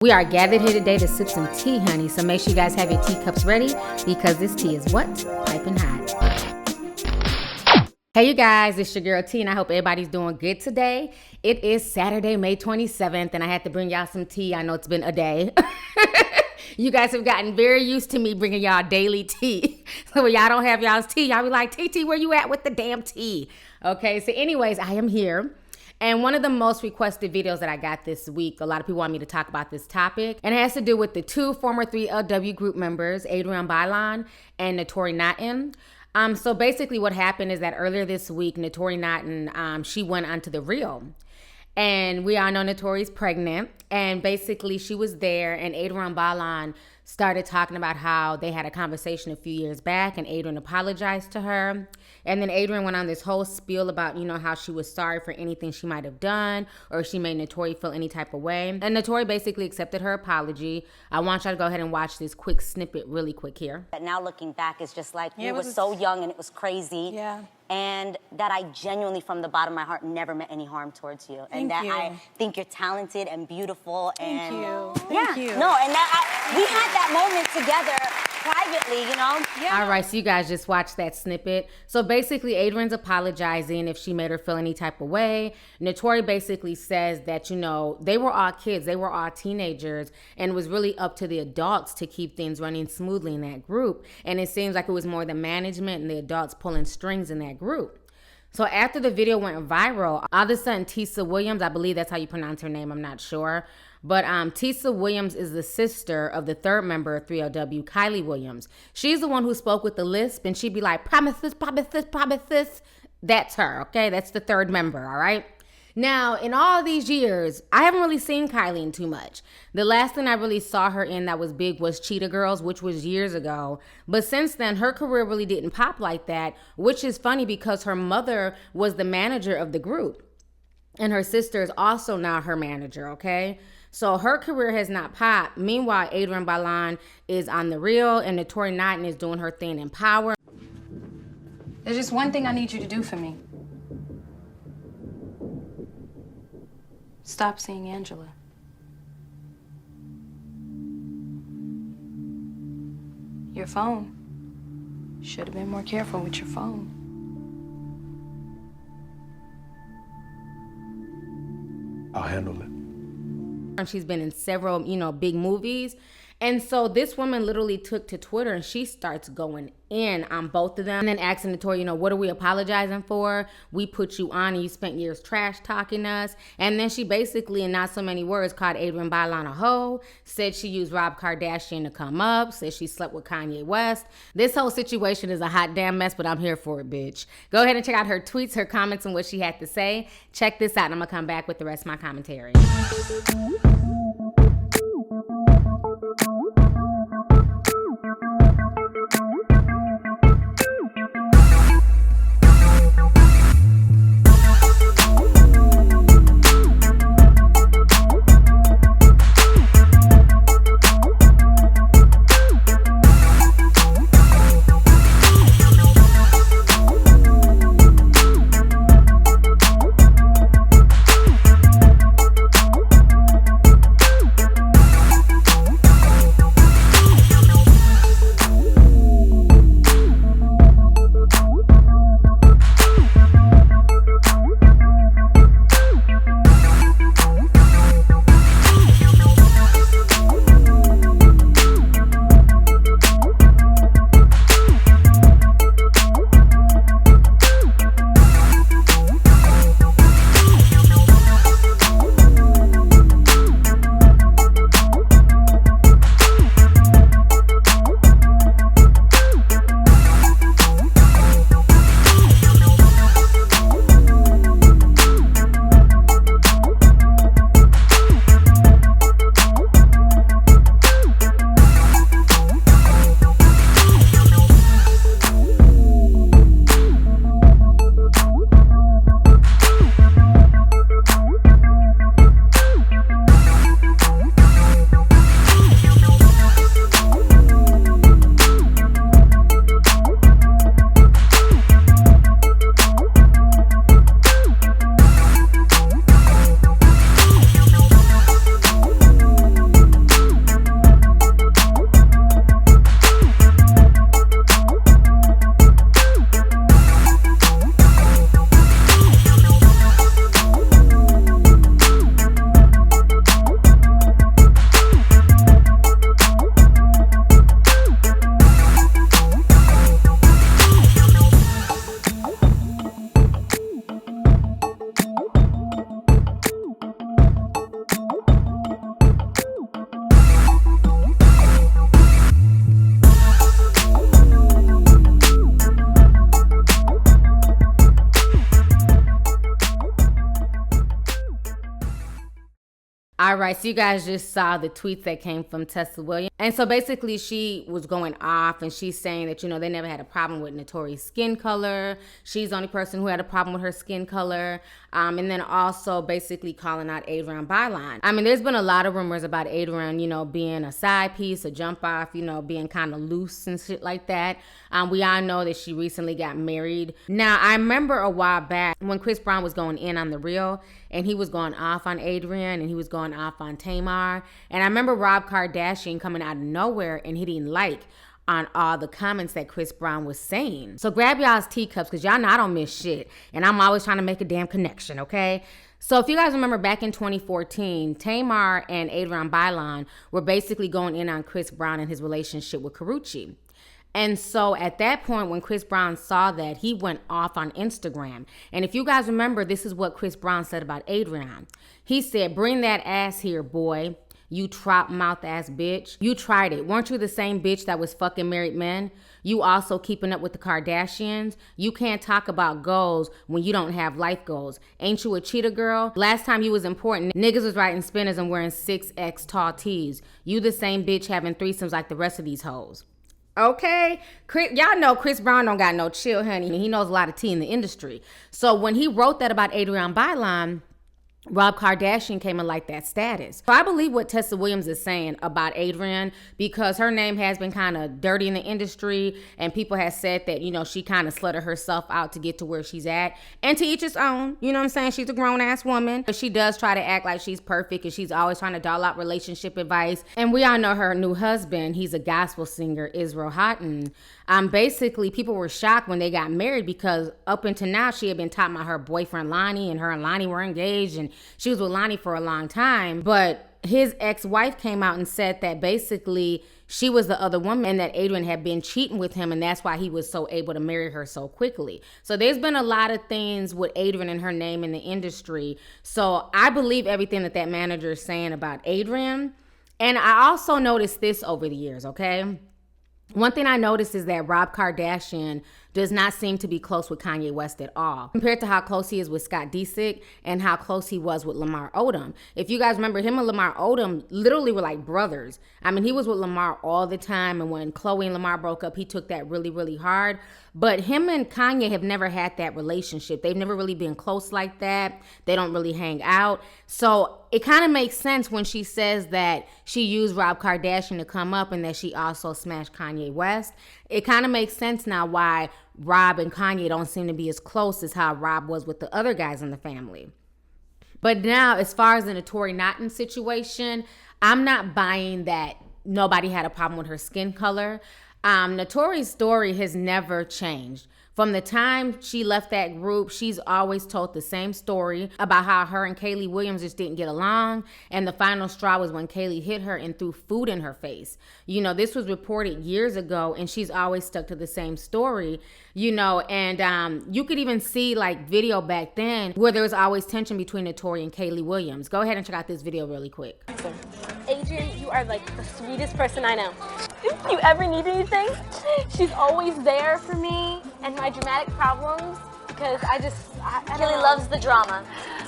We are gathered here today to sip some tea, honey, so make sure you guys have your teacups ready because this tea is what? Piping hot. Hey you guys, it's your girl T and I hope everybody's doing good today. It is Saturday, May 27th and I had to bring y'all some tea. I know it's been a day. You guys have gotten very used to me bringing y'all daily tea. So when y'all don't have y'all's tea, y'all be like, TT, where you at with the damn tea? Okay, so anyways, I am here. And one of the most requested videos that I got this week, a lot of people want me to talk about this topic, and it has to do with the two former 3LW group members, Adrienne and Naturi. So basically what happened is that earlier this week, Naturi, she went onto The Real. And we all know Naturi's pregnant, and basically she was there, and Adrienne started talking about how they had a conversation a few years back, and Adrienne apologized to her. And then Adrienne went on this whole spiel about, how she was sorry for anything she might have done, or she made Naturi feel any type of way. And Naturi basically accepted her apology. I want y'all to go ahead and watch this quick snippet really quick here. But now looking back, it's just like, we were so young and it was crazy. Yeah. And that I genuinely, from the bottom of my heart, never meant any harm towards you. And Thank that you. I think you're talented and beautiful. Thank you. Yeah. Thank you. No, and that we had that moment together privately, Yeah. All right, so you guys just watched that snippet. So basically, Adrienne's apologizing if she made her feel any type of way. Naturi basically says that, they were all kids, they were all teenagers, and it was really up to the adults to keep things running smoothly in that group. And it seems like it was more the management and the adults pulling strings in that group. So after the video went viral, all of a sudden Tisa Williams, I believe that's how you pronounce her name, I'm not sure. But Tisa Williams is the sister of the third member of 3LW, Kylie Williams. She's the one who spoke with the lisp, and she'd be like, promise this, promise this, promise this. That's her, okay? That's the third member, all right? Now, in all these years, I haven't really seen Kylie in too much. The last thing I really saw her in that was big was Cheetah Girls, which was years ago. But since then, her career really didn't pop like that, which is funny because her mother was the manager of the group. And her sister is also now her manager, okay? So her career has not popped. Meanwhile, Adrienne is on The Real, and Naturi is doing her thing in Power. There's just one thing I need you to do for me. Stop seeing Angela. Your phone. Should have been more careful with your phone. I'll handle it. She's been in several, big movies. And so this woman literally took to Twitter and she starts going in on both of them. And then asking Naturi, what are we apologizing for? We put you on and you spent years trash talking us. And then she basically, in not so many words, called Adrienne Lana Howe, said she used Rob Kardashian to come up, said she slept with Kanye West. This whole situation is a hot damn mess, but I'm here for it, bitch. Go ahead and check out her tweets, her comments, and what she had to say. Check this out and I'm gonna come back with the rest of my commentary. All right, so you guys just saw the tweets that came from Tisa Williams. And so basically she was going off and she's saying that, you know, they never had a problem with Naturi's skin color. She's the only person who had a problem with her skin color. And then also basically calling out Adrienne Byline. I mean, there's been a lot of rumors about Adrienne, you know, being a side piece, a jump off, you know, being kind of loose and shit like that. We all know that she recently got married. Now, I remember a while back when Chris Brown was going in on The Real and he was going off on Adrienne and he was going off on Tamar. And I remember Rob Kardashian coming out of nowhere and hitting like on all the comments that Chris Brown was saying. So grab y'all's teacups because y'all know I don't miss shit. And I'm always trying to make a damn connection, okay? So if you guys remember back in 2014, Tamar and Adrienne Byline were basically going in on Chris Brown and his relationship with Karrueche. And so at that point, when Chris Brown saw that, he went off on Instagram. And if you guys remember, this is what Chris Brown said about Adrienne. He said, "Bring that ass here, boy. You trot mouth ass bitch. You tried it. Weren't you the same bitch that was fucking married men? You also keeping up with the Kardashians? You can't talk about goals when you don't have life goals. Ain't you a cheetah girl? Last time you was important, niggas was writing spinners and wearing 6X tall tees. You the same bitch having threesomes like the rest of these hoes." Okay, y'all know Chris Brown don't got no chill, honey. He knows a lot of tea in the industry. So when he wrote that about Adrienne Byline, Rob Kardashian came in like that status. So I believe what Tisa Williams is saying about Adrienne because her name has been kind of dirty in the industry and people have said that, you know, she kind of sluttered herself out to get to where she's at. And to each his own, you know what I'm saying? She's a grown-ass woman. But she does try to act like she's perfect and she's always trying to doll out relationship advice. And we all know her new husband, he's a gospel singer, Israel Houghton. Basically, people were shocked when they got married because up until now, she had been talking about her boyfriend Lonnie and her and Lonnie were engaged and she was with Lonnie for a long time. But his ex-wife came out and said that basically she was the other woman and that Adrienne had been cheating with him and that's why he was so able to marry her so quickly. So there's been a lot of things with Adrienne and her name in the industry. So I believe everything that manager is saying about Adrienne. And I also noticed this over the years, okay? One thing I noticed is that Rob Kardashian does not seem to be close with Kanye West at all, compared to how close he is with Scott Disick and how close he was with Lamar Odom. If you guys remember, him and Lamar Odom literally were like brothers. I mean, he was with Lamar all the time, and when Khloe and Lamar broke up, he took that really, really hard. But him and Kanye have never had that relationship. They've never really been close like that. They don't really hang out. So it kind of makes sense when she says that she used Rob Kardashian to come up and that she also smashed Kanye West. It kind of makes sense now why Rob and Kanye don't seem to be as close as how Rob was with the other guys in the family. But now, as far as the Naturi Naughton situation, I'm not buying that nobody had a problem with her skin color. Naturi's story has never changed. From the time she left that group, she's always told the same story about how her and Kaylee Williams just didn't get along. And the final straw was when Kaylee hit her and threw food in her face. You know, this was reported years ago and she's always stuck to the same story, you know, and you could even see like video back then where there was always tension between Naturi and Kaylee Williams. Go ahead and check out this video really quick. Adrienne, you are like the sweetest person I know. If you ever need anything, she's always there for me and my dramatic problems because I Kelly loves the drama.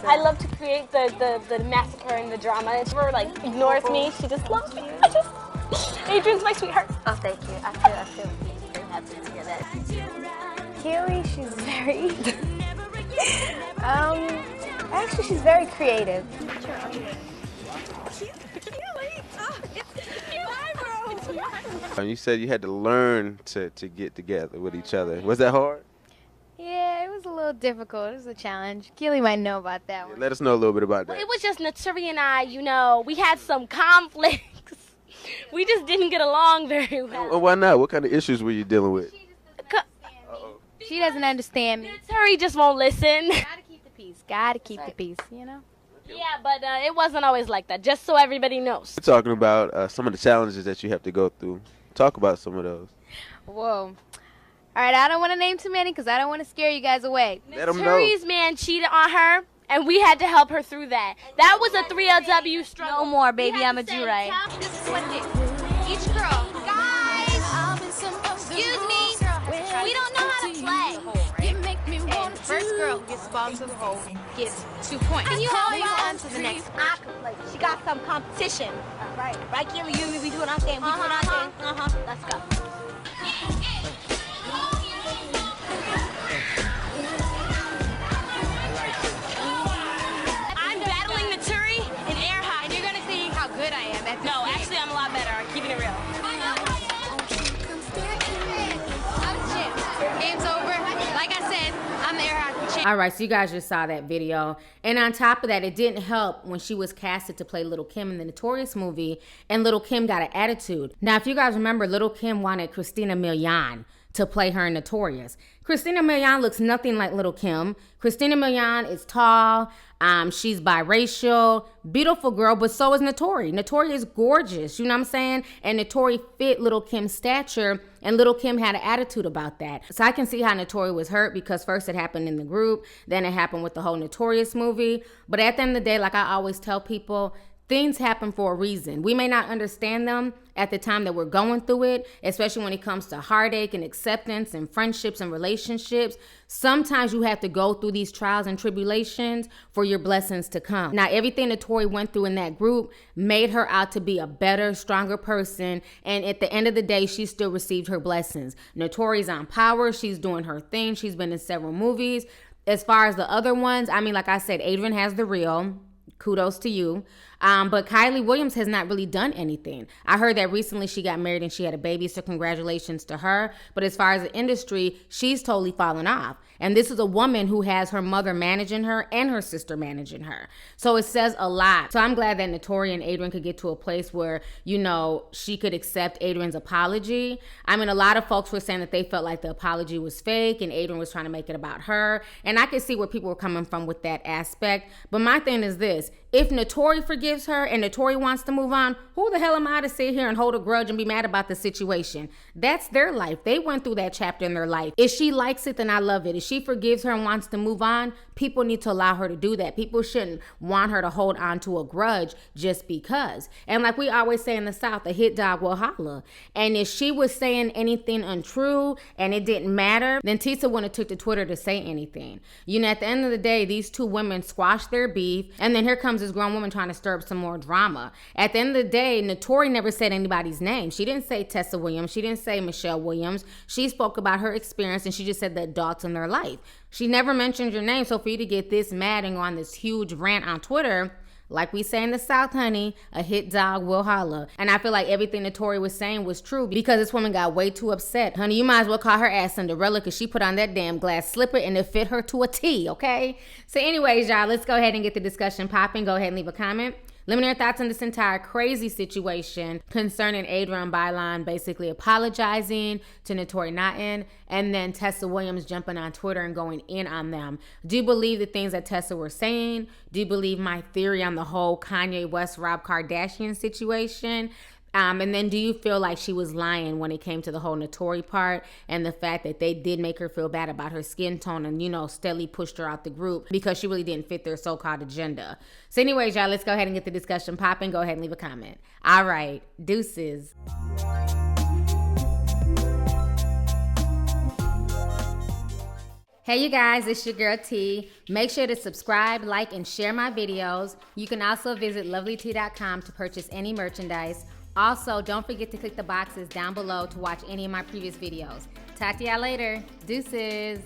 I love to create the massacre and the drama. If her like ignores me, she just loves me. Adrienne's my sweetheart. Oh, thank you. I feel very happy to hear that. Kelly, she's very, actually she's very creative. You said you had to learn to get together with each other. Was that hard? Yeah, it was a little difficult. It was a challenge. Keely might know about that one. Let us know a little bit about that. Well, it was just Naturi and I, you know, we had some conflicts. We just didn't get along very well. Well, why not? What kind of issues were you dealing with? She doesn't understand me. Naturi just won't listen. Gotta keep the peace. Gotta keep the peace, you know? Yeah, but it wasn't always like that, just so everybody knows. We're talking about some of the challenges that you have to go through. Talk about some of those. Whoa. All right, I don't want to name too many because I don't want to scare you guys away. Naturi's man cheated on her, and we had to help her through that. That was a 3LW struggle. No more, baby, I'm a do-right. This is what it is. Each girl, guys, excuse me, we don't know how to play. And first girl gets ball to the hole, gets 2 points. And you on to the next. I could play. She got some competition. Right. Right, Keely? You, we doing our thing. We doing our thing. Let's go. I'm battling Naturi in air high. And you're gonna see how good I am at this No, game. actually, I'm a lot better. I'm keeping it real. I'm the champ. Game's over. Like I said, I'm the air hockey champ. All right, so you guys just saw that video. And on top of that, it didn't help when she was casted to play Little Kim in the Notorious movie, and Little Kim got an attitude. Now, if you guys remember, Little Kim wanted Christina Milian to play her in Notorious. Christina Milian looks nothing like Little Kim. Christina Milian is tall. She's biracial, beautiful girl, but so is Naturi. Naturi is gorgeous, you know what I'm saying? And Naturi fit Little Kim's stature, and Little Kim had an attitude about that. So I can see how Naturi was hurt, because first it happened in the group, then it happened with the whole Notorious movie. But at the end of the day, like I always tell people, things happen for a reason. We may not understand them at the time that we're going through it, especially when it comes to heartache and acceptance and friendships and relationships. Sometimes you have to go through these trials and tribulations for your blessings to come. Now, everything that Tori went through in that group made her out to be a better, stronger person. And at the end of the day, she still received her blessings. Notori's on Power. She's doing her thing. She's been in several movies. As far as the other ones, I mean, like I said, Adrienne has the real. Kudos to you. But Kylie Williams has not really done anything. I heard that recently she got married and she had a baby, so congratulations to her. But as far as the industry, she's totally fallen off. And this is a woman who has her mother managing her and her sister managing her. So it says a lot. So I'm glad that Naturi and Adrienne could get to a place where, you know, she could accept Adrienne's apology. I mean, a lot of folks were saying that they felt like the apology was fake and Adrienne was trying to make it about her. And I could see where people were coming from with that aspect. But my thing is this. If Naturi forgives her and Naturi wants to move on, who the hell am I to sit here and hold a grudge and be mad about the situation? That's their life. They went through that chapter in their life. If she likes it, then I love it. If she forgives her and wants to move on, people need to allow her to do that. People shouldn't want her to hold on to a grudge just because. And like we always say in the South, a hit dog will holler. And if she was saying anything untrue and it didn't matter, then Tisa wouldn't have took to Twitter to say anything. You know, at the end of the day, these two women squashed their beef, and then here comes this grown woman trying to stir up some more drama. At the end of the day, Naturi never said anybody's name. She didn't say Tisa Williams. She didn't say Michelle Williams. She spoke about her experience, and she just said the adults in their life. She never mentioned your name. So for you to get this mad and go on this huge rant on Twitter, like we say in the South, honey, a hit dog will holler. And I feel like everything that Tori was saying was true because this woman got way too upset. Honey, you might as well call her ass Cinderella because she put on that damn glass slipper and it fit her to a T, okay? So anyways, y'all, let's go ahead and get the discussion popping. Go ahead and leave a comment. Let me know your thoughts on this entire crazy situation concerning Adrienne Bailon basically apologizing to Naturi Naughton and then Tisa Williams jumping on Twitter and going in on them. Do you believe the things that Tessa were saying? Do you believe my theory on the whole Kanye West Rob Kardashian situation? And then do you feel like she was lying when it came to the whole Naturi part and the fact that they did make her feel bad about her skin tone and, you know, steadily pushed her out the group because she really didn't fit their so-called agenda? So anyways, y'all, let's go ahead and get the discussion popping. Go ahead and leave a comment. All right, deuces. Hey you guys, it's your girl T. Make sure to subscribe, like, and share my videos. You can also visit Lovelyti.com to purchase any merchandise. Also, don't forget to click the boxes down below to watch any of my previous videos. Talk to y'all later. Deuces.